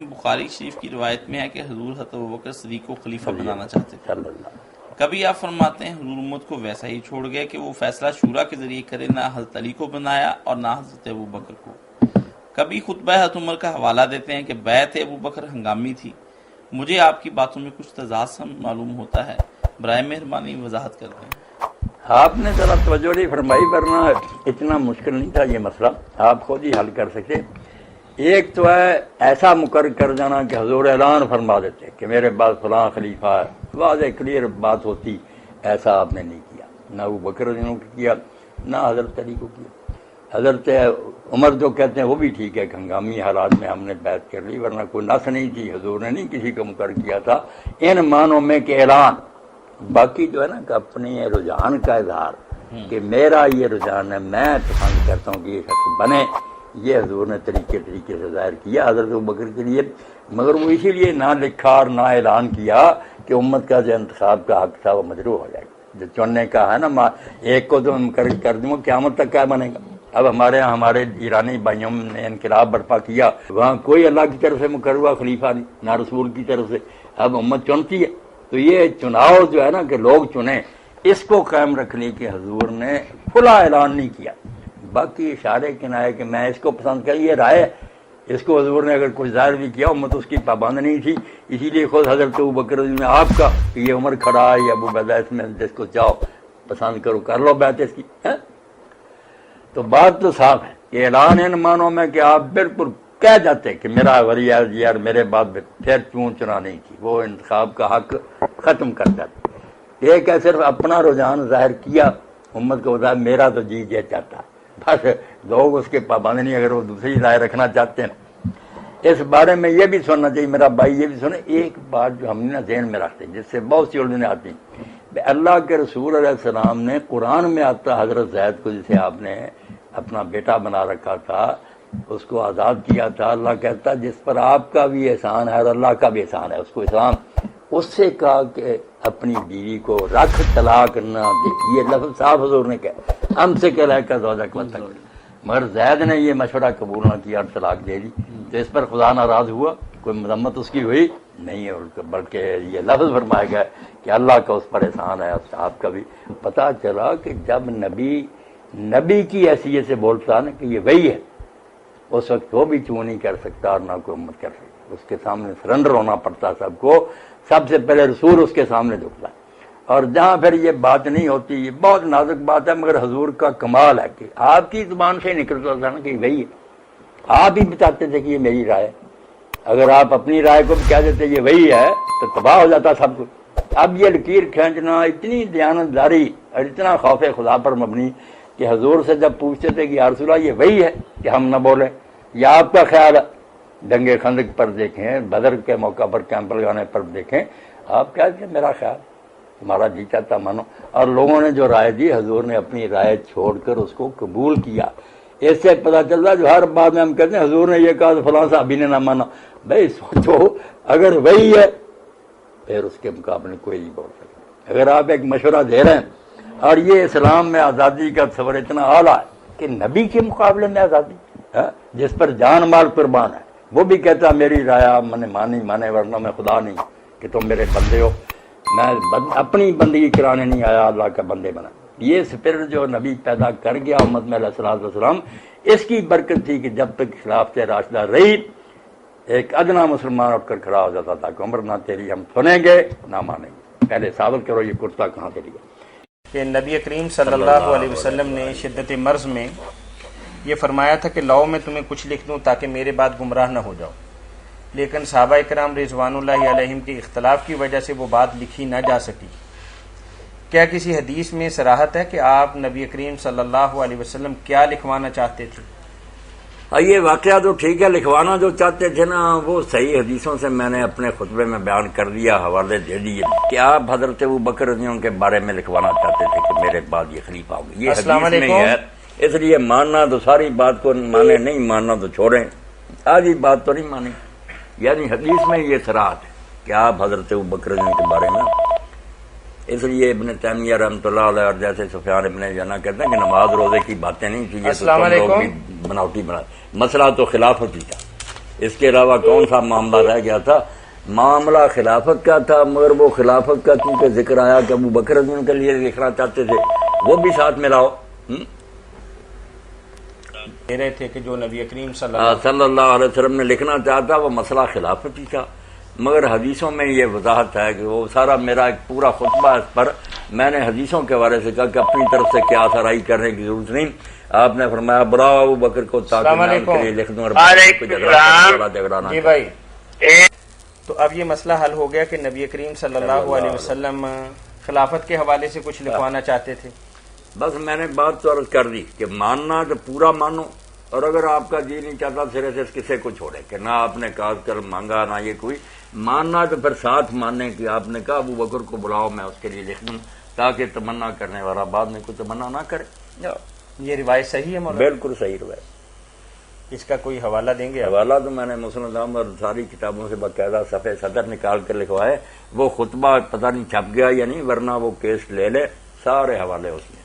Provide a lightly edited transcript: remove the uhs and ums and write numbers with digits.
بخاری شریف کی روایت میں ہے کہ حضور حضرت ابوبکر صدیق کو خلیفہ بنانا چاہتے تھے. کبھی آپ فرماتے ہیں حضور امت کو ویسا ہی چھوڑ گئے کہ وہ فیصلہ شورا کے ذریعے کرے، نہ حضرت علی کو بنایا اور نہ حضرت ابوبکر کو. کبھی خطبہ حضرت عمر کا حوالہ دیتے ہیں کہ بیعت ابوبکر ہنگامی تھی. مجھے آپ کی باتوں میں کچھ تضاد سا معلوم ہوتا ہے، برائے مہربانی وضاحت کر دیں. آپ نے ذرا توجہ نہیں فرمائی، ورنہ اتنا مشکل نہیں تھا یہ مسئلہ، آپ خود ہی حل کر سکتے. ایک تو ہے ایسا مقرر کر جانا کہ حضور اعلان فرما دیتے کہ میرے بعد فلاں خلیفہ ہے، واضح کلیئر بات ہوتی، ایسا آپ نے نہیں کیا، نہ ابوبکر رضی اللہ عنہ کو کیا، نہ حضرت علی کو کیا. حضرت عمر جو کہتے ہیں وہ بھی ٹھیک ہے کہ ہنگامی حالات میں ہم نے بیعت کر لی، ورنہ کوئی نس نہیں تھی، حضور نے نہیں کسی کو مقرر کیا تھا ان معنوں میں کہ اعلان. باقی جو ہے نا کہ اپنے رجحان کا اظہار کہ میرا یہ رجحان ہے، میں پسند کرتا ہوں کہ یہ شخص بنے، یہ حضور نے طریقے سے ظاہر کیا حضرت ابوبکر کے لیے، مگر وہ اسی لیے نہ لکھا اور نہ اعلان کیا کہ امت کا جو انتخاب کا حق تھا وہ مجروح ہو جائے گا. جو چننے کا ہے نا، ایک کو تو مقرر کر دوں قیامت تک کیا بنے گا. اب ہمارے یہاں ہمارے ایرانی بھائیوں نے انقلاب برپا کیا، وہاں کوئی اللہ کی طرف سے مقرر ہوا خلیفہ نہیں، نہ رسول کی طرف سے. اب امت چنتی ہے، تو یہ چناؤ جو ہے نا کہ لوگ چنیں، اس کو قائم رکھنے کے حضور نے کھلا اعلان نہیں کیا. باقی اشارے کنائے کہ میں اس کو پسند کر، یہ رائے، اس کو حضور نے اگر کچھ ظاہر بھی کیا امت اس کی پابند نہیں تھی. اسی لیے خود حضرت ابوبکر میں آپ کا کہ یہ عمر کھڑا ہے یا ابو عبیدہ، اس میں جس کو چاہو پسند کرو، کر لو بیعت اس کی. تو بات تو صاف ہے کہ اعلان ان معنوں میں کہ آپ بالکل کہہ جاتے کہ میرا ولی یار میرے بعد پھر چون چنا نہیں تھی، وہ انتخاب کا حق ختم کر جاتے. ایک ہے صرف اپنا رجحان ظاہر کیا، امت کو بتایا میرا تو جی یہ چاہتا ہے، بس لوگ اس کے پابند نہیں. اگر وہ دوسری رائے رکھنا چاہتے ہیں اس بارے میں یہ بھی سننا چاہیے، میرا بھائی یہ بھی سنے. ایک بات جو ہم نے ذہن میں رکھتے ہیں جس سے بہت سی الجھنیں آتی ہیں، اللہ کے رسول علیہ السلام نے قرآن میں آتا حضرت زید کو جسے آپ نے اپنا بیٹا بنا رکھا تھا، اس کو آزاد کیا تھا، اللہ کہتا جس پر آپ کا بھی احسان ہے اور اللہ کا بھی احسان ہے اس کو اسلام. اس سے کہا کہ اپنی بیوی کو رکھ، طلاق نہ دے. یہ لفظ صاف حضور نے کہا، ہم سے کہہ کا زوجہ کو تک. مگر زید نے یہ مشورہ قبول نہ کیا اور طلاق دے دی. تو اس پر خدا ناراض ہوا، کوئی مذمت اس کی ہوئی نہیں ہے، بلکہ یہ لفظ فرمایا گیا کہ اللہ کا اس پر احسان ہے، آپ کا بھی. پتہ چلا کہ جب نبی کی حیثیت سے بولتا نا کہ یہ وہی ہے، اس وقت وہ بھی چون نہیں کر سکتا اور نہ کوئی امت کر سکتا. اس کے سامنے سرنڈر ہونا پڑتا سب کو، سب سے پہلے رسول اس کے سامنے جھکتا ہے. اور جہاں پھر یہ بات نہیں ہوتی، یہ بہت نازک بات ہے، مگر حضور کا کمال ہے کہ آپ کی زبان سے نکلتا تھا نا کہ وہی ہے. آپ ہی بتاتے تھے کہ یہ میری رائے ہے. اگر آپ اپنی رائے کو بھی کہہ دیتے یہ وہی ہے تو تباہ ہو جاتا سب کچھ. اب یہ لکیر کھینچنا اتنی دیانتداری اور اتنا خوف خدا پر مبنی کہ حضور سے جب پوچھتے تھے کہ یا رسول اللہ یہ وہی ہے کہ ہم نہ بولیں، یا آپ کا خیال ہے. جنگ خندق پر دیکھیں، بدر کے موقع پر کیمپ لگانے پر دیکھیں، آپ کہتے ہیں میرا خیال، تمہارا جی چاہتا مانو. اور لوگوں نے جو رائے دی حضور نے اپنی رائے چھوڑ کر اس کو قبول کیا. اس سے پتہ چلتا جو ہر بات میں ہم کہتے ہیں حضور نے یہ کہا تو فلاں صحابی نے نہ مانا. بھائی سوچو، اگر وہی ہے پھر اس کے مقابلے کوئی نہیں بول سکتا. اگر آپ ایک مشورہ دے رہے ہیں اور یہ اسلام میں آزادی کا تصور اتنا اعلیٰ ہے کہ نبی کے مقابلے میں آزادی جس پر جان مال قربان ہے، وہ بھی کہتا میری رائے میں نے مانے ورنہ میں خدا نہیں کہ تم میرے بندے ہو، میں اپنی بندگی کرانے نہیں آیا، اللہ کا بندے بنا. یہ اسپرٹ جو نبی پیدا کر گیا امت میں علیہ السلام، اس کی برکت تھی کہ جب تک خلافت راشدہ رہی ایک ادنا مسلمان اٹھ کر کھڑا ہو جاتا تھا کہ عمر نہ تیری ہم سنیں گے نہ مانیں گے. پہلے ثابت کرو یہ کرتا کہاں سے لیا. کہ نبی کریم صلی اللہ علیہ وسلم نے شدت مرض میں یہ فرمایا تھا کہ لاؤ میں تمہیں کچھ لکھ دوں تاکہ میرے بعد گمراہ نہ ہو جاؤ، لیکن صحابہ کرام رضوان اللہ علیہم کے اختلاف کی وجہ سے وہ بات لکھی نہ جا سکی. کیا کسی حدیث میں صراحت ہے کہ آپ نبی کریم صلی اللہ علیہ وسلم کیا لکھوانا چاہتے تھے؟ یہ واقعہ تو ٹھیک ہے، لکھوانا جو چاہتے تھے نا وہ صحیح حدیثوں سے میں نے اپنے خطبے میں بیان کر دیا، حوالے دے دیے کہ آپ حضرت ابوبکر رضی اللہ عنہ کے بارے میں لکھوانا چاہتے تھے کہ میرے بعد یہ خلیفہ ہوں گے. یہ حدیث میں ہے، اس لیے ماننا تو ساری بات کو مانے، نہیں ماننا تو چھوڑیں، آدھی بات تو نہیں مانیں. یعنی حدیث میں یہ صراحت ہے کہ آپ حضرت ابوبکر رضی اللہ عنہ کے بارے میں. اس لیے ابن تیمیہ رحمۃ اللہ علیہ اور جیسے سفیان ابن جنا کہتے ہیں کہ نماز روزے کی باتیں نہیں تھی، یہ تو لوگ بھی بناوٹی بنا. مسئلہ تو خلافت ہی تھا، اس کے علاوہ کون سا معاملہ رہ گیا تھا؟ معاملہ خلافت کا تھا، مگر وہ خلافت کا چونکہ ذکر آیا کہ ابو بکر رضی اللہ عنہ کے لیے لکھنا چاہتے تھے، وہ بھی ساتھ ملاؤ۔ کہہ رہے تھے کہ جو نبی کریم صلی اللہ علیہ وسلم نے لکھنا چاہتا وہ مسئلہ خلافت ہی تھا، مگر حدیثوں میں یہ وضاحت ہے کہ وہ سارا میرا ایک پورا خطبہ اس پر میں نے حدیثوں کے بارے سے کہا کہ اپنی طرف سے کیا آرائی کرنے کی ضرورت نہیں۔ آپ نے فرمایا بلاؤ ابو بکر کو تاکہ میں ان کے لیے لکھ دوں، اور جی بھائی، تو اب یہ مسئلہ حل ہو گیا کہ نبی کریم صلی اللہ علیہ وسلم خلافت کے حوالے سے کچھ لکھوانا چاہتے تھے۔ بس میں نے بات تو عرض کر دی کہ ماننا تو پورا مانو، اور اگر آپ کا جی نہیں چاہتا سرے سے کسے کو چھوڑے کہ نہ آپ نے کہا کر مانگا نہ یہ کوئی ماننا، تو پھر ساتھ ماننے کی آپ نے کہا ابو بکر کو بلاؤ میں اس کے لیے لکھ دوں تاکہ تمنا کرنے والا بعد میں کوئی تمنا نہ کرے۔ یہ روایت صحیح ہے مولانا؟ بالکل صحیح روایت۔ اس کا کوئی حوالہ دیں گے؟ حوالہ تو میں نے مسند احمد اور ساری کتابوں سے باقاعدہ صفحے صدر نکال کر لکھوائے، وہ خطبہ پتہ نہیں چھپ گیا یا نہیں، ورنہ وہ کیس لے لے، سارے حوالے اس میں۔